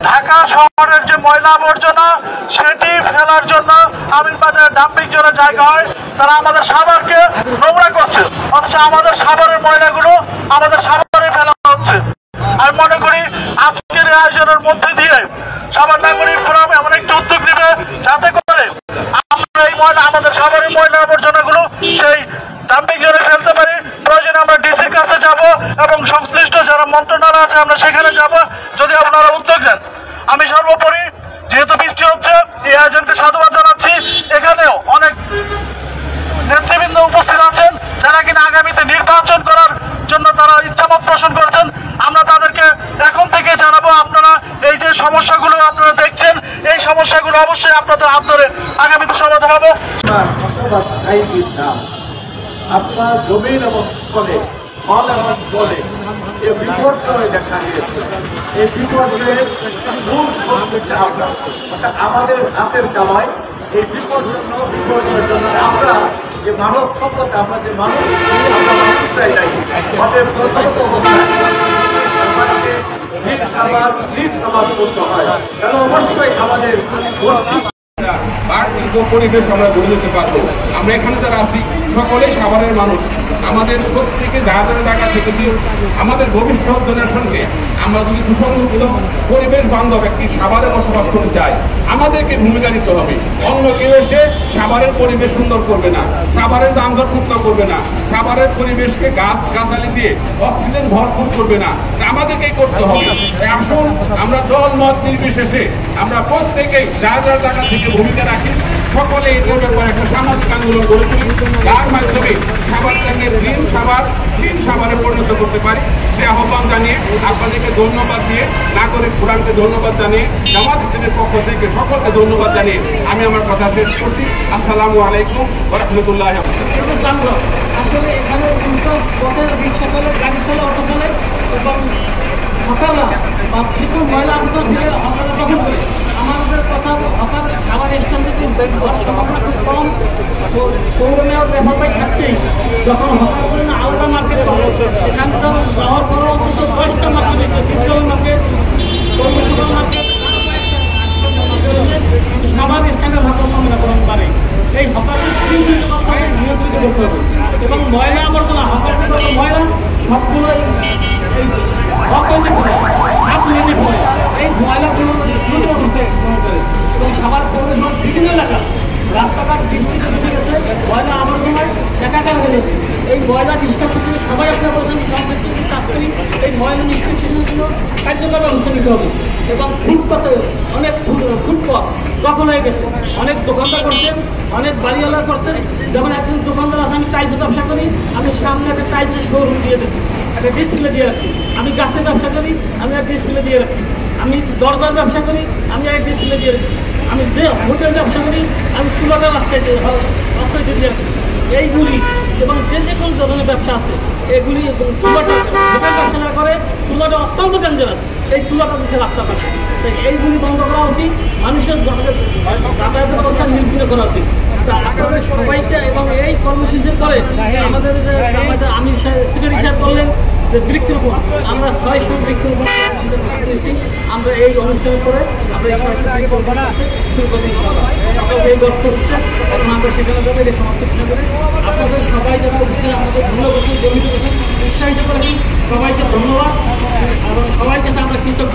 ঢাকা শহরের যে ময়লা আবর্জনা সেটি ফেলার জন্য আমিনবাজারে ডাম্পিং জোনের জায়গা হয়, তারা আমাদের সাভারকে নোংরা করছে, অথচ আমাদের সাভারের ময়লাগুলো আমাদের সাভারে ফেলা হচ্ছে। আমি মনে করি আজকের আয়োজনের মধ্যে দিয়ে সাভার নাগরিক ফোরাম এমন একটি উদ্যোগ নেবে যাতে করে আমরা এই ময়লা, আমাদের সাভারের ময়লা আবর্জনাগুলো সেই ডাম্পিং জোনে ফেলতে পারি। প্রয়োজনে আমরা ডিসির কাছে যাব এবং সংশ্লিষ্ট যারা মন্ত্রণালয় আছে আমরা সেখানে যাব, যদি আপনারা উদ্যোগ নেন। আমি সর্বোপরি যেহেতু বৃষ্টি হচ্ছে এই আয়োজনকে সাধুবাদ জানাচ্ছি। এখানেও অনেক নেতৃবৃন্দ উপস্থিত আছেন যারা কিনা আগামীতে নির্বাচন করার জন্য তারা ইচ্ছামত পোষণ করেছেন। আমরা তাদেরকে এখন থেকে জানাবো, আপনারা এই যে সমস্যাগুলো আপনারা দেখছেন এই সমস্যাগুলো অবশ্যই আপনাদের হাত ধরে আগামীতে সমাধান হবে। আপনার জমিন এবং স্থলে ফল এবং জলে এই বিপর্যয় দেখা দিয়েছে। এই বিপর্যয়ের মূল হচ্ছে আমরা, অর্থাৎ আমাদের হাতের কামাই। এই বিপর্যয়ের জন্য আমরা যে মানব সম্পদ, আমরা যে মানুষ, আমরা মানুষটাই দায়ী। আমাদের প্রথমত নিজ সমাজ করতে হয়, কারণ অবশ্যই আমাদের পরিবেশ আমরা গড়ে তুলতে পারবো। আমরা এখানে যারা আছি সকলেই সাভারের মানুষ। আমাদের প্রত্যেকে যাদের জায়গা থেকে আমাদের ভবিষ্যৎ জেনারেশনকে আমরা যদি সুসংহত পরিবেশ বান্ধব একটি সাভারে বসবাস করতে চাই, আমাদেরকে ভূমিকা নিতে হবে। অন্য কেউ এসে সাভারের পরিবেশ সুন্দর করবে না, সাভারের যানজট মুক্ত করবে না, সাভারের পরিবেশকে গাছ গাছালি দিয়ে অক্সিজেন ভরপুর করবে না, আমাদেরকেই করতে হবে। আসুন আমরা দল মত নির্বিশেষে আমরা প্রত্যেকেই যার যার জায়গা থেকে ভূমিকা রাখি, সকলে এই ব্যাপারে একটা সামাজিক আন্দোলন গড়ে তুলি, যার মাধ্যমে সাভারটাকে ক্লিন সাভারে পরিণত করতে পারি। সে আহ্বান জানিয়ে আপনাদেরকে ধন্যবাদ দিয়ে, নাগরিক ফোরামকে ধন্যবাদ জানিয়ে, জামাত ইসলামের পক্ষ থেকে সকলকে ধন্যবাদ জানিয়ে আমি আমার কথা শেষ করছি। আসসালামু আলাইকুম ওয়া রাহমাতুল্লাহি ওয়া বারাকাতুহু। আসলে এখানে রিক্সা চলে, গাড়ি চলে, অটো চলে এবং হকাররা বা বিপুল ময়লা আবর্জনা ফেলে হকাররা দখল করে। আমাদের কথা হকার খাবার স্ট্যান্ড থেকে বের হওয়ার সম্ভাবনা খুব কম। পৌর মেয়র রেফার পাই থাকতেই যখন হকার করে না আলাদা মার্কেট পাবো, এখান থেকে যাওয়ার পরও অন্তত 10টা মার্কেট হয়েছে, বিপ্লবী মার্কেট, কর্মসভা মার্কেট, সাভার স্ট্যান্ডের হকার সম্ভাবনা কম পারে। এই হকারকে নিয়ন্ত্রিত করতে হবে এবং ময়লা আবর্জনা হকার ময়লা সবগুলো এই ময়লাগুলো উঠছে এবং সাভার পৌরসভার বিভিন্ন এলাকা রাস্তাঘাট বৃষ্টিতে ডুবে গেছে, ময়লা আবর্জনায় একাকার হয়ে গেছে। এই ময়লা নিষ্কাশনের জন্য সবাই আপনারা বলছেন সংক্ষেত্রে কাজ করি, এই ময়লা নিষ্কাশনের জন্য কার্যকর ব্যবস্থা নিতে হবে এবং ফুটপাতে অনেক ফুটপথ দখল হয়ে গেছে। অনেক দোকানদার করছেন, অনেক বাড়িওয়ালা করছেন। যেমন একজন দোকানদার আছে, আমি টাইলসের ব্যবসা করি, আমি সামনে একটা টাইলসের শোরুম দিয়ে দিচ্ছি, একটা ডিসপ্লে দিয়ে রাখছি। আমি গাছের ব্যবসা করি, আমি একটা ডিসপ্লে দিয়ে রাখছি। আমি দরজার ব্যবসা করি, আমি একটা ডিসপ্লে দিয়ে রাখছি। আমি হোটেল ব্যবসা করি, আমি চুলাটা রাস্তায় দিয়ে রাখছি। এইগুলি এবং যে কোনো ধরনের ব্যবসা আছে এগুলি চুলাটা হোটেল ব্যবসা না করে, চুলাটা অত্যন্ত ডেঞ্জারাস। এই চুলাটা দিচ্ছে রাস্তার পাশে, তাই এইগুলি বন্ধ করা উচিত। মানুষের যাতায়াতের কথা নির্বিঘ্ন করা উচিত। তা আপনাদের সবাইকে এবং এই কর্মসূচির পরে আমাদের আমি সিকিউরিটি সাহেব বললেন যে বৃক্ষরোপণ, আমরা 600 বৃক্ষরোপণ করেছি। আমরা এই অনুষ্ঠানের পরে আমরা এই 600 বৃক্ষরোপণ শুরু করতে ইনশাআল্লাহ। সকলকে এই গল্প হচ্ছে, এখন আমরা সেখানে যাবো এই সমাপ্ত ঘোষণা করে। আপনাদের সবাই যারা উপস্থিত আমাদের ধন্যবাদ গর্বিত করেছেন, উৎসাহিত করেছেন, সবাইকে ধন্যবাদ এবং সবাই কাছে আমরা কৃতজ্ঞ।